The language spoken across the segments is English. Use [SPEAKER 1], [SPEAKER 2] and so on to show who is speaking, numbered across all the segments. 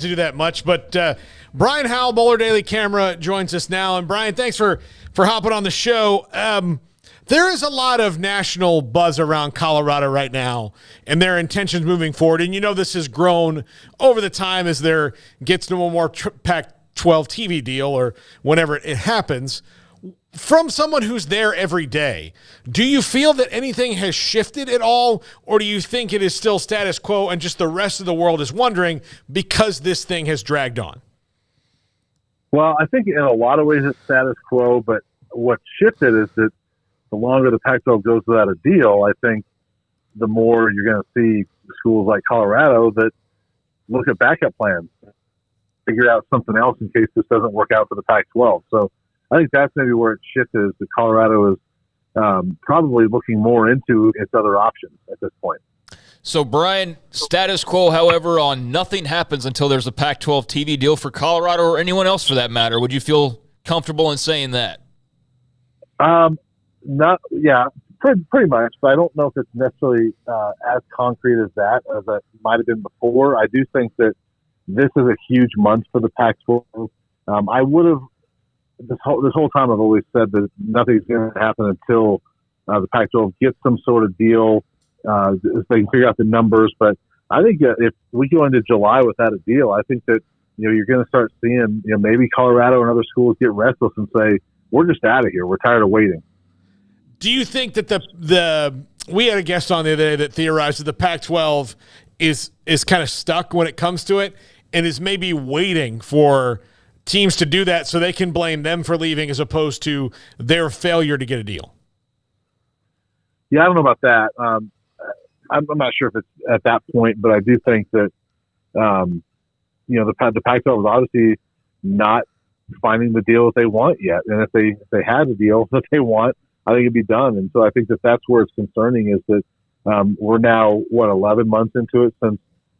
[SPEAKER 1] to do that much, but Brian Howell, Boulder Daily Camera, joins us now. And Brian, thanks for hopping on the show. There is a lot of national buzz around Colorado right now and their intentions moving forward. And this has grown over the time as there gets no more Pac-12 TV deal or whenever it happens. From someone who's there every day, do you feel that anything has shifted at all, or do you think it is still status quo and just the rest of the world is wondering because this thing has dragged on?
[SPEAKER 2] Well, I think in a lot of ways it's status quo, but what shifted is that the longer the Pac-12 goes without a deal, I think the more you're going to see schools like Colorado that look at backup plans, figure out something else in case this doesn't work out for the Pac-12. So I think that's maybe where it shifted, is that Colorado is probably looking more into its other options at this point.
[SPEAKER 3] So, Brian, status quo, however, on nothing happens until there's a Pac-12 TV deal for Colorado or anyone else for that matter. Would you feel comfortable in saying that? Pretty much, but I don't know if it's necessarily as concrete as that, as it might have been before. I do think that this is a huge month for the Pac-12. I would have, this whole time I've always said that nothing's going to happen until the Pac-12 gets some sort of deal, if they can figure out the numbers. But I think if we go into July without a deal, I think that you're going to start seeing maybe Colorado and other schools get restless and say, we're just out of here. We're tired of waiting.
[SPEAKER 1] Do you think that we had a guest on the other day that theorized that the Pac-12 is kind of stuck when it comes to it and is maybe waiting for teams to do that so they can blame them for leaving as opposed to their failure to get a deal?
[SPEAKER 2] Yeah, I don't know about that. I'm not sure if it's at that point, but I do think that the Pac-12 is obviously not finding the deal that they want yet, and if they had the deal that they want, I think it'd be done. And so I think that that's where it's concerning, is that we're now 11 months into it since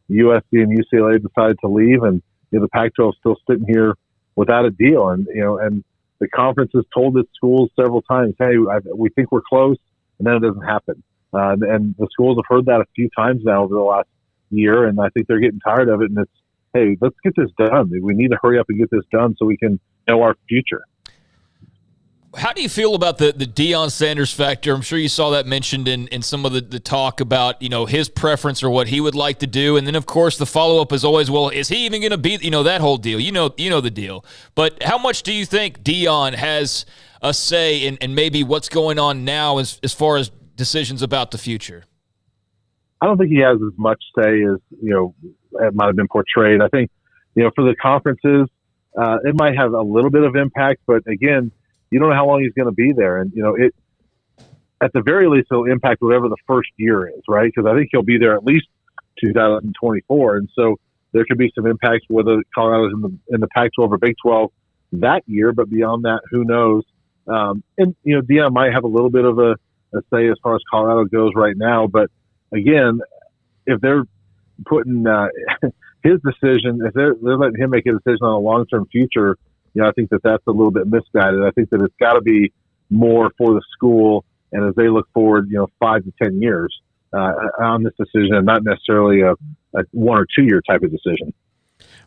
[SPEAKER 2] USC and UCLA decided to leave, and the Pac-12 is still sitting here without a deal. And and the conference has told its schools several times, hey, we think we're close, and then it doesn't happen. And the schools have heard that a few times now over the last year, and I think they're getting tired of it. And it's, hey, let's get this done. We need to hurry up and get this done so we can know our future.
[SPEAKER 3] How do you feel about the Dion Sanders factor? I'm sure you saw that mentioned in some of the talk about, his preference or what he would like to do. And then, of course, the follow-up is always, well, is he even going to be, that whole deal? You know the deal. But how much do you think Dion has a say in maybe what's going on now as far as decisions about the future?
[SPEAKER 2] I don't think he has as much say as, it might have been portrayed. I think, for the conferences, it might have a little bit of impact, but again, you don't know how long he's going to be there. And, it, at the very least, it'll impact whatever the first year is, right? Because I think he'll be there at least 2024. And so there could be some impacts whether Colorado's in the Pac-12 or Big 12 that year. But beyond that, who knows? Dion might have a little bit of a say as far as Colorado goes right now. But again, if they're putting his decision, if they're letting him make a decision on a long-term future, I think that that's a little bit misguided. I think that it's got to be more for the school, and as they look forward, 5 to 10 years on this decision, and not necessarily a 1 or 2 year type of decision.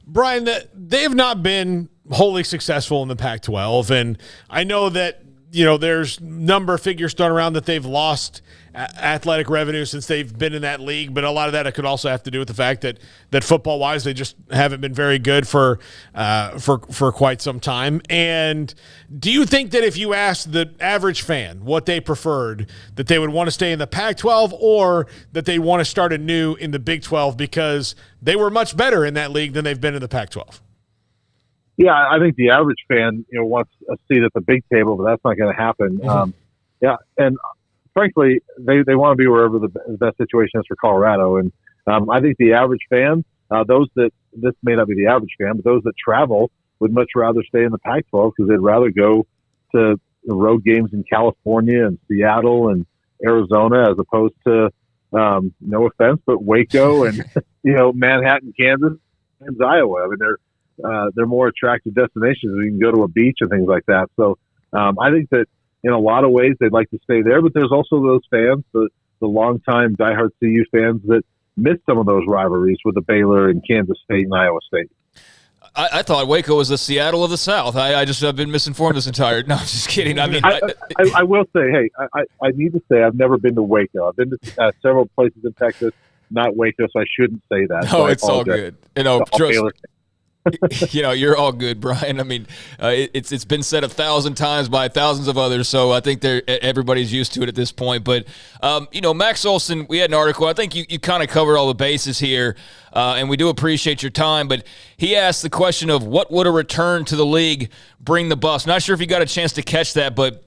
[SPEAKER 1] Brian, they've not been wholly successful in the Pac-12, and I know that there's number of figures thrown around that they've lost athletic revenue since they've been in that league, but a lot of that could also have to do with the fact that football-wise they just haven't been very good for quite some time. And do you think that if you asked the average fan what they preferred, that they would want to stay in the Pac-12 or that they want to start anew in the Big 12 because they were much better in that league than they've been in the Pac-12?
[SPEAKER 2] Yeah, I think the average fan, wants a seat at the big table, but that's not going to happen. Mm-hmm. And frankly, they want to be wherever the best situation is for Colorado. And I think the average fan, this may not be the average fan, but those that travel would much rather stay in the Pac-12 because they'd rather go to the road games in California and Seattle and Arizona as opposed to, no offense, but Waco and, Manhattan, Kansas, and Iowa. I mean, they're more attractive destinations. You can go to a beach and things like that. So I think that in a lot of ways they'd like to stay there, but there's also those fans, the longtime diehard CU fans that miss some of those rivalries with the Baylor and Kansas State and Iowa State.
[SPEAKER 4] I thought Waco was the Seattle of the South. I've been misinformed this entire. No, I'm just kidding. I mean,
[SPEAKER 3] I will say, hey, I need to say I've never been to Waco. I've been to several places in Texas, not Waco, so I shouldn't say that.
[SPEAKER 4] No, it's all good. You're all good, Brian. I mean, it's been said 1,000 times by thousands of others, so I think everybody's used to it at this point. But, Max Olson, we had an article. I think you kind of covered all the bases here, and we do appreciate your time. But he asked the question of what would a return to the league bring the Buffs? Not sure if you got a chance to catch that, but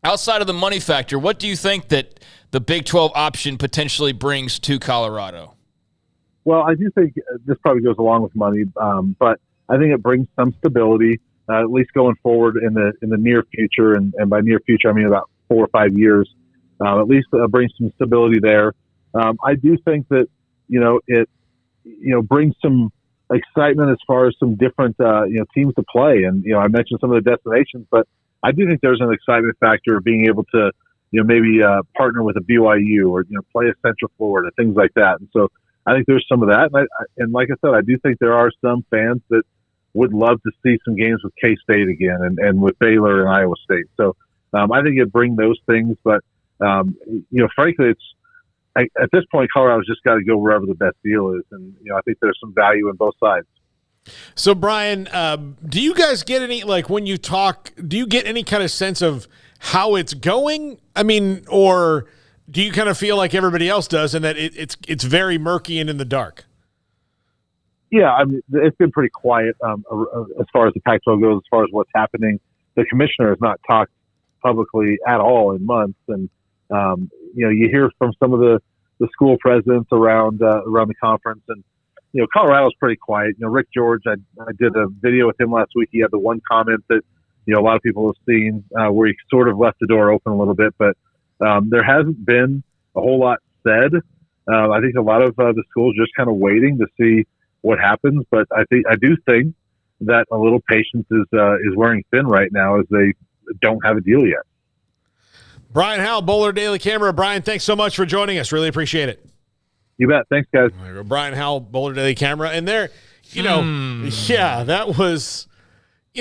[SPEAKER 4] outside of the money factor, what do you think that the Big 12 option potentially brings to Colorado?
[SPEAKER 3] Well, I do think this probably goes along with money, but I think it brings some stability, at least going forward in the near future, and by near future I mean about 4 or 5 years. At least brings some stability there. I do think that it brings some excitement as far as some different teams to play, and I mentioned some of the destinations, but I do think there's an excitement factor of being able to maybe partner with a BYU or play a Central Florida, things like that, and so. I think there's some of that. And like I said, I do think there are some fans that would love to see some games with K-State again and with Baylor and Iowa State. So I think it'd bring those things. But, frankly, at this point, Colorado's just got to go wherever the best deal is. And, I think there's some value in both sides.
[SPEAKER 1] So, Brian, do you guys get any, when you talk, do you get any kind of sense of how it's going? I mean, or – do you kind of feel like everybody else does, and that it's very murky and in the dark?
[SPEAKER 3] Yeah, I mean, it's been pretty quiet as far as the Pac-12 goes, as far as what's happening. The commissioner has not talked publicly at all in months, and you hear from some of the school presidents around the conference, and Colorado's pretty quiet. Rick George, I did a video with him last week. He had the one comment that a lot of people have seen where he sort of left the door open a little bit, but. There hasn't been a whole lot said. I think a lot of the schools just kind of waiting to see what happens. But I do think that a little patience is wearing thin right now as they don't have a deal yet.
[SPEAKER 1] Brian Howell, Boulder Daily Camera. Brian, thanks so much for joining us. Really appreciate it.
[SPEAKER 3] You bet. Thanks, guys.
[SPEAKER 1] Brian Howell, Boulder Daily Camera. And there, yeah, that was